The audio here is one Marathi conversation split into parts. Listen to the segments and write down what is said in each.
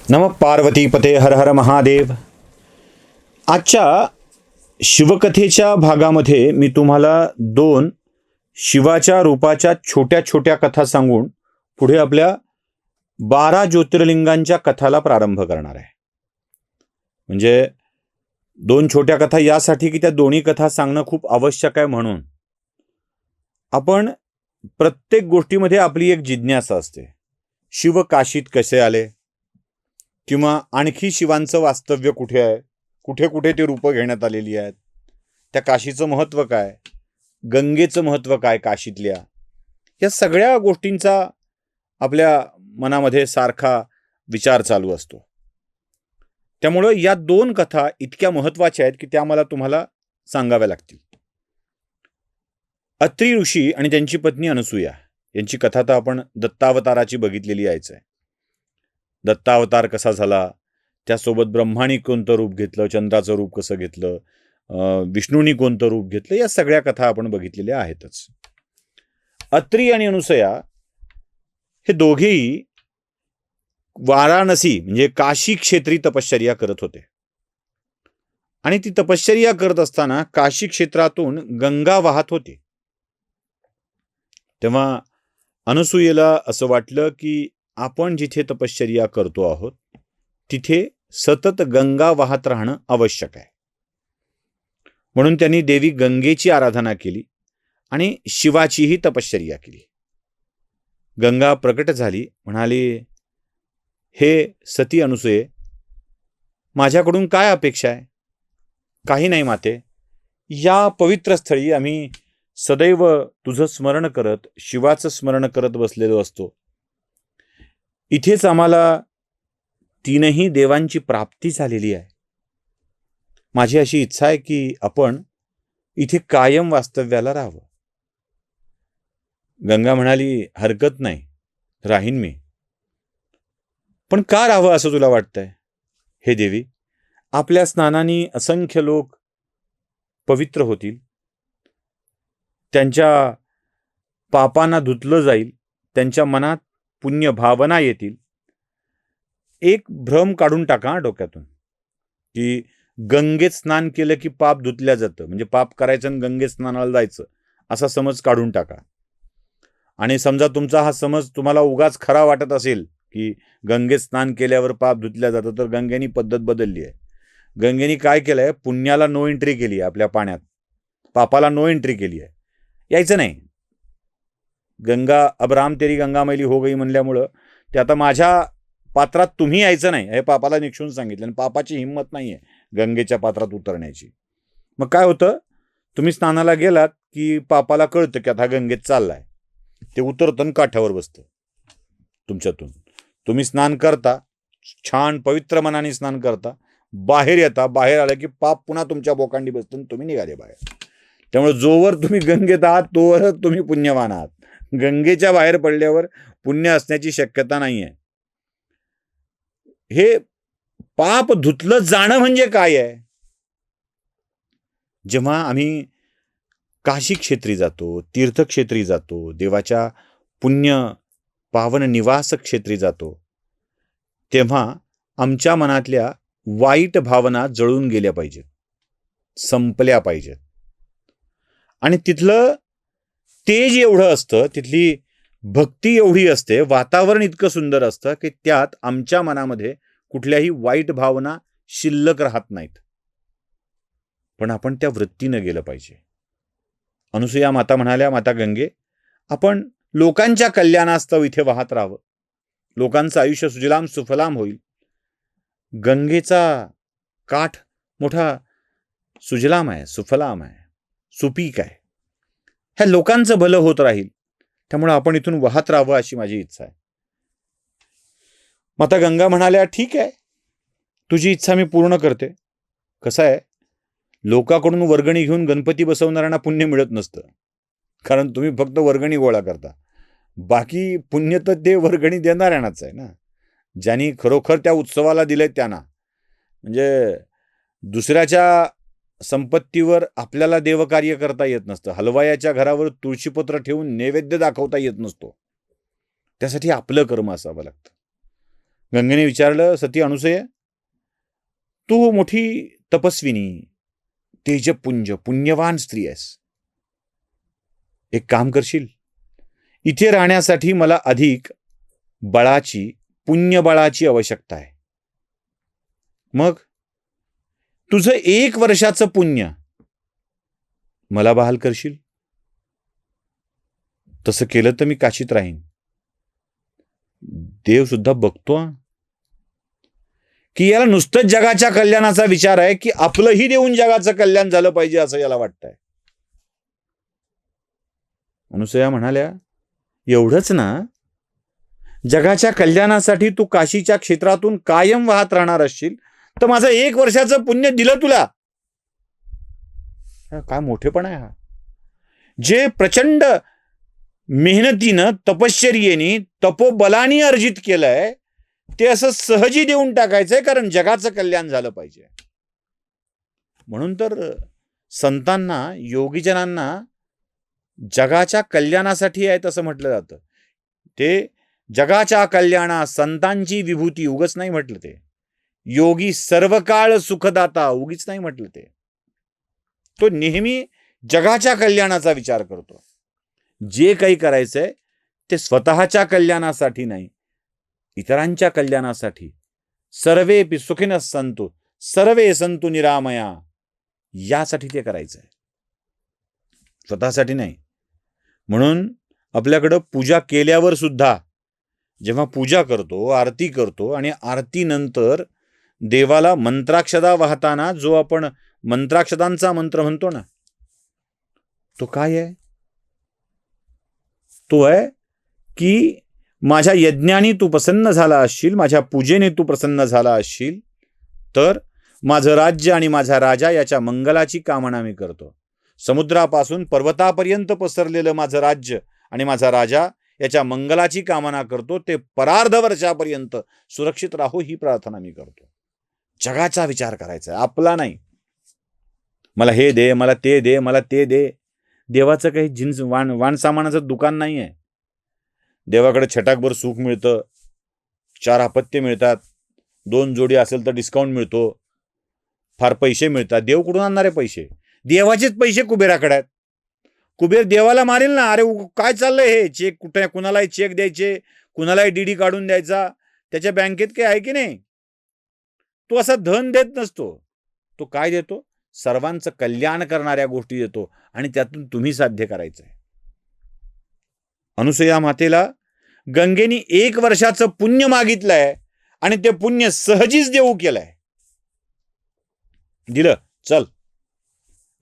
नम पार्वतीपते हर हर महादेव. आजच्या शिवकथेच्या भागामध्ये मी तुम्हाला दोन शिवाच्या रूपाच्या छोट्या छोट्या कथा सांगून पुढे आपल्या 12 ज्योतिर्लिंगांच्या कथाला प्रारंभ करणार आहे. म्हणजे दोन छोट्या कथा यासाठी की त्या दोन्ही कथा सांगणं खूप आवश्यक आहे. म्हणून आपण प्रत्येक गोष्टीमध्ये आपली एक जिज्ञासा असते. शिव काशीत कसे आले, किंवा आणखी शिवांचं वास्तव्य कुठे आहे, कुठे कुठे ते रूपं घेण्यात आलेली आहेत, त्या काशीचं महत्त्व काय, गंगेचं महत्त्व काय काशीतल्या, या सगळ्या गोष्टींचा आपल्या मनामध्ये सारखा विचार चालू असतो. त्यामुळं या दोन कथा इतक्या महत्त्वाच्या आहेत की त्या मला तुम्हाला सांगाव्या लागतील. अत्री ऋषी आणि त्यांची पत्नी अनसूया यांची कथा तर आपण दत्तावताराची बघितलेली आहेच आहे. दत्तावतार कसा झाला, त्यासोबत ब्रह्मानी कोणतं रूप घेतलं, चंद्राचं रूप कसं घेतलं, विष्णूंनी कोणतं रूप घेतलं, या सगळ्या कथा आपण बघितलेल्या आहेतच. अत्री आणि अनसूया हे दोघेही वाराणसी म्हणजे काशी क्षेत्री तपश्चर्या करत होते. आणि ती तपश्चर्या करत असताना काशी क्षेत्रातून गंगा वाहत होती. तेव्हा अनसूयेला असं वाटलं की आपण जिथे तपश्चर्या करतो आहोत तिथे सतत गंगा वाहत राहणं आवश्यक आहे. म्हणून त्यांनी देवी गंगेची आराधना केली आणि शिवाचीही तपश्चर्या केली. गंगा प्रकट झाली, म्हणाली, हे सती अनसूये, माझ्याकडून काय अपेक्षा आहे? काही नाही माते. या पवित्र स्थळी आम्ही सदैव तुझं स्मरण करत, शिवाचं स्मरण करत बसलेलो असतो. इथेच आम्हाला तीनही देवांची प्राप्ती झालेली आहे. माझी अशी इच्छा आहे की आपण इथे कायम वास्तव्याला राहावं. गंगा म्हणाली, हरकत नाही, राहीन मी. पण का राहावं असं तुला वाटतंय? हे देवी, आपल्या स्नानाने असंख्य लोक पवित्र होतील, त्यांच्या पापांना धुतलं जाईल, त्यांच्या मनात पुण्य भावना येतील. एक भ्रम काढून टाका डोक्यातून की गंगेत स्नान केलं की पाप धुतल्या जातं, म्हणजे पाप करायचं आणि गंगेत स्नानाला जायचं असा समज काढून टाका. आणि समजा तुमचा हा समज तुम्हाला उगाच खरा वाटत असेल की गंगेत स्नान केल्यावर पाप धुतल्या जातं, तर गंगेनी पद्धत बदलली आहे. गंगेनी काय केलंय, पुण्याला नो एंट्री केली आहे आपल्या पाण्यात, पापाला नो एंट्री केली आहे. यायचं नाही. गंगा अब राम तेरी गंगा मैली हो गई म्हणल्यामुळं ते आता माझ्या पात्रात तुम्ही यायचं नाही हे पापाला निक्षून सांगितलं. आणि पापाची हिंमत नाही आहे गंगेच्या पात्रात उतरण्याची. मग काय होतं, तुम्ही स्नानाला गेलात की पापाला कळतं की आता गंगेत चाललाय, ते उतरतं आणि काठावर बसतं तुमच्यातून. तुम्ही स्नान करता, छान पवित्र मनाने स्नान करता, बाहेर येता, बाहेर आलं की पाप पुन्हा तुमच्या बोकांडी बसतं, तुम्ही निघाले बाहेर. त्यामुळे जोवर तुम्ही गंगेत आहात तोवर तुम्ही पुण्यवान आहात. गंगेच्या बाहेर पडल्यावर पुण्य असण्याची शक्यता नाही आहे. हे पाप धुतलं जाणं म्हणजे काय आहे? जेव्हा आम्ही काशी क्षेत्री जातो, तीर्थक्षेत्री जातो, देवाच्या पुण्य पावन निवास क्षेत्री जातो, तेव्हा आमच्या मनातल्या वाईट भावना जळून गेल्या पाहिजेत, संपल्या पाहिजेत. आणि तिथलं तेज एवढं असतं, तिथली भक्ती एवढी असते, वातावरण इतकं सुंदर असतं की त्यात आमच्या मनामध्ये कुठल्याही वाईट भावना शिल्लक राहत नाहीत. पण आपण त्या वृत्तीनं गेलं पाहिजे. अनसूया माता म्हणाल्या, माता गंगे, आपण लोकांच्या कल्याणास्तव इथे वाहत राहावं, लोकांचं आयुष्य सुजलाम सुफलाम होईल. गंगेचा काठ मोठा सुजलाम आहे, सुफलाम आहे, सुपीक आहे, ह्या लोकांचं भलं होत राहील. त्यामुळे आपण इथून वाहत राहावं अशी माझी इच्छा आहे. माता गंगा म्हणाल्या, ठीक आहे, तुझी इच्छा मी पूर्ण करते. कसं आहे, लोकांकडून वर्गणी घेऊन गणपती बसवणाऱ्यांना पुण्य मिळत नसतं, कारण तुम्ही फक्त वर्गणी गोळा करता. बाकी पुण्य तर ते वर्गणी देणाऱ्यांनाच आहे ना, ज्यांनी खरोखर त्या उत्सवाला दिले त्यांना. म्हणजे दुसऱ्याच्या संपत्तीवर आपल्याला देवकार्य करता येत नसतं. हलवायाच्या घरावर तुळशीपत्र ठेवून नैवेद्य दाखवता येत नसतो. त्यासाठी आपलं कर्म असावं लागतं. गंगेने विचारलं, सती अनुसूये, तू मोठी तपस्विनी, तेजपुंज, पुण्यवान स्त्री आहेस. एक काम करशील, इथे राहण्यासाठी मला अधिक बळाची, पुण्यबळाची आवश्यकता आहे. मग तुझं 1 वर्षाचं पुण्य मला बहाल करशील? तसं केलं तर मी काशीत राहीन. देव सुद्धा बघतो की याला नुसतंच जगाच्या कल्याणाचा विचार आहे की आपलंही देऊन जगाचं कल्याण झालं पाहिजे असं याला वाटतंय. अनुसूया म्हणाल्या, एवढंच ना, जगाच्या कल्याणासाठी तू काशीच्या क्षेत्रातून कायम वाहत राहणार असशील तर माझं 1 वर्षाचं पुण्य दिलं तुला. काय मोठेपणा आहे हा. जे प्रचंड मेहनतीनं, तपश्चर्येने, तपोबलाने अर्जित केलंय ते असं सहजी देऊन टाकायचंय, कारण जगाचं कल्याण झालं पाहिजे. म्हणून तर संतांना, योगीजनांना जगाच्या कल्याणासाठी आहेत असं म्हटलं जातं. ते जगाच्या कल्याणा संतांची विभूती उगच नाही म्हटलं. ते योगी सर्वकाळ सुखदाता उगीच नाही म्हटलं. ते तो नेहमी जगाच्या कल्याणाचा विचार करतो. जे काही करायचंय ते स्वतःच्या कल्याणासाठी नाही, इतरांच्या कल्याणासाठी. सर्वेपि सुखिनः सन्तु सर्वे सन्तु निरामया, यासाठी ते करायचंय, स्वतःसाठी नाही. म्हणून आपल्याकडं पूजा केल्यावर सुद्धा जेव्हा पूजा करतो, आरती करतो आणि आरतीनंतर देवाला मंत्राक्षदा वाहताना जो आपण मंत्राक्षदांचा मंत्र म्हणतो ना, तो काय आहे? तो आहे की माझ्या यज्ञाने तू प्रसन्न झाला असशील, माझ्या पूजेने तू प्रसन्न झाला असशील तर माझं राज्य आणि माझा राजा याच्या मंगलाची कामना मी करतो. समुद्रापासून पर्वतापर्यंत पसरलेलं माझं राज्य आणि माझा राजा याच्या मंगलाची कामना करतो. ते परार्ध वर्षापर्यंत सुरक्षित राहो ही प्रार्थना मी करतो. जगाचा विचार करायचा आहे, आपला नाही. मला हे दे, मला ते दे, मला ते दे. देवाचं काही जिन्स वाण सामानाचं दुकान नाही आहे. देवाकडे छटाकभर सुख मिळतं, 4 अपत्य मिळतात, 2 जोडी असेल तर डिस्काउंट मिळतो, फार पैसे मिळतात. देव कुठून आणणारे पैसे? देवाचेच पैसे कुबेराकडे आहेत. कुबेर देवाला मारेल ना. अरे काय चाललंय हे? चेक कुठे, कुणालाही चेक द्यायचे, कुणालाही डीडी काढून द्यायचा, त्याच्या बँकेत काही आहे की नाही? तो असा धन देत नसतो. तो काय देतो? सर्वांचं कल्याण करणाऱ्या गोष्टी देतो आणि त्यातून तुम्ही साध्य करायचंय. अनुसूया मातेला गंगेनी 1 वर्षाचं पुण्य मागितलंय आणि ते पुण्य सहजीच देऊ केलंय. दिलं, चल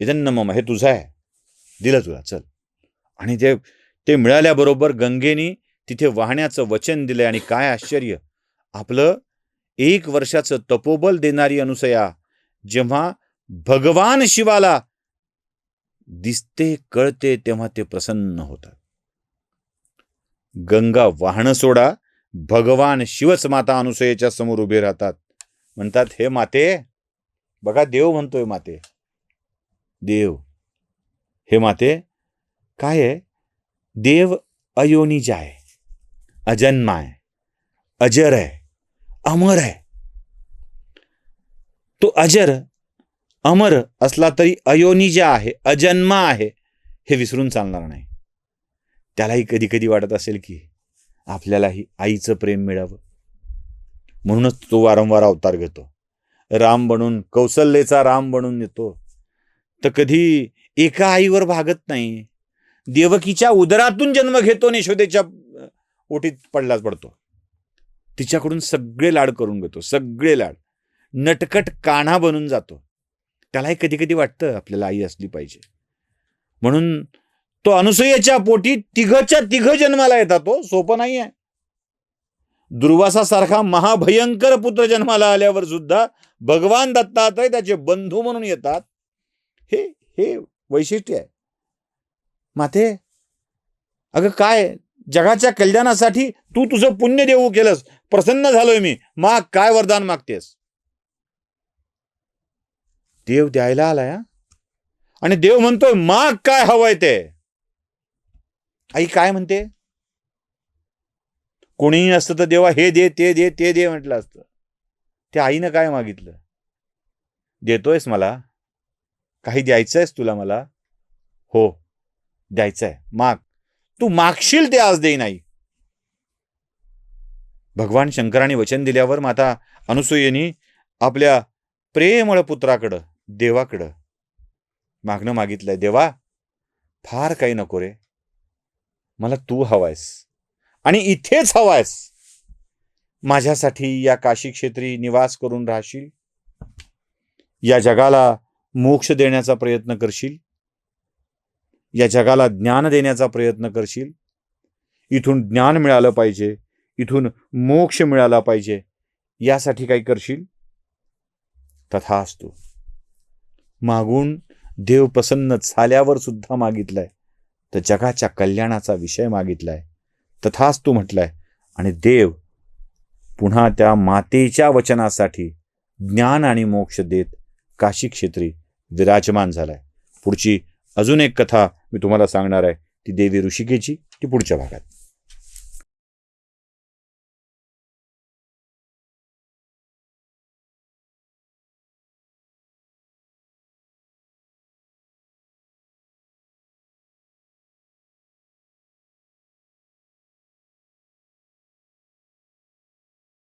इदन्न मम, हे तुझं आहे, दिलं तुला, चल. आणि ते मिळाल्याबरोबर गंगेनी तिथे वाहण्याचं वचन दिलंय. आणि काय आश्चर्य, आपलं 1 वर्षाचं तपोबल देणारी अनुसूया जेव्हा भगवान शिवाला दिसते, कळते, तेव्हा ते प्रसन्न होतात. गंगा वाहणं सोडा, भगवान शिवच माता अनुसूयेच्या समोर उभे राहतात. म्हणतात, हे माते, बघा देव म्हणतोय माते, देव, हे माते, काय आहे? देव अयोनिज आहे, अजन्मा आहे, अजर आहे, अमर आहे. तो अजर अमर असला तरी अयोनिज आहे, अजन्मा आहे, हे विसरून चालणार नाही. त्यालाही कधी कधी वाटत असेल की आपल्यालाही आईचं प्रेम मिळावं, म्हणूनच तो वारंवार अवतार घेतो. राम बनून, कौसल्याचा राम बनून येतो. तर कधी एका आईवर भागत नाही, देवकीच्या उदरातून जन्म घेतो, यशोदेच्या ओटीत पडतो. तिच्याकडून सगळे लाड करून घेतो, सगळे लाड. नटखट कान्हा बनून जातो. त्यालाही कधी कधी वाटतं आपल्याला आई असली पाहिजे. म्हणून तो अनुसूयेच्या पोटी तिघच्या तिघ जन्माला येतात. तो सोपं नाही आहे. दुर्वासासारखा महाभयंकर पुत्र जन्माला आल्यावर सुद्धा भगवान दत्तात्रय त्याचे बंधू म्हणून येतात. हे वैशिष्ट्य आहे. माते, अगं काय, जगाच्या कल्याणासाठी तू तुझं पुण्य देऊ केलंस, प्रसन्न झालोय मी, माग, काय वरदान मागतेस? देव द्यायला आलाय. आणि देव म्हणतोय, माग काय हवंय ते. आई काय म्हणते? कोणीही असतं तर देवा हे दे ते दे ते दे म्हटलं असतं. त्या आईनं काय मागितलं? देतोयस मला? काही द्यायचंयस तुला मला? हो द्यायचंय, माग. तू मागशील ते आज देईन आई. भगवान शंकराने वचन दिल्यावर माता अनुसूयेनी आपल्या प्रेमळ पुत्राकडं, देवाकडं मागणं मागितलंय. देवा फार काही नको रे, मला तू हवायस आणि इथेच हवायस. माझ्यासाठी या काशी क्षेत्री निवास करून राहशील, या जगाला मोक्ष देण्याचा प्रयत्न करशील, या जगाला ज्ञान देण्याचा प्रयत्न करशील. इथून ज्ञान मिळालं पाहिजे, इथून मोक्ष मिळाला पाहिजे, यासाठी काही करशील. तथास्तु. मागून देव प्रसन्न झाल्यावर सुद्धा मागितलाय, तर जगाच्या कल्याणाचा विषय मागितलाय. तथास्तु म्हटलाय आणि देव पुन्हा त्या मातेच्या वचनासाठी ज्ञान आणि मोक्ष देत काशी क्षेत्री विराजमान झालाय. पुढची अजून एक कथा मी तुम्हाला सांगणार आहे, ती देवी ऋषिकेची, ती पुढच्या भागात.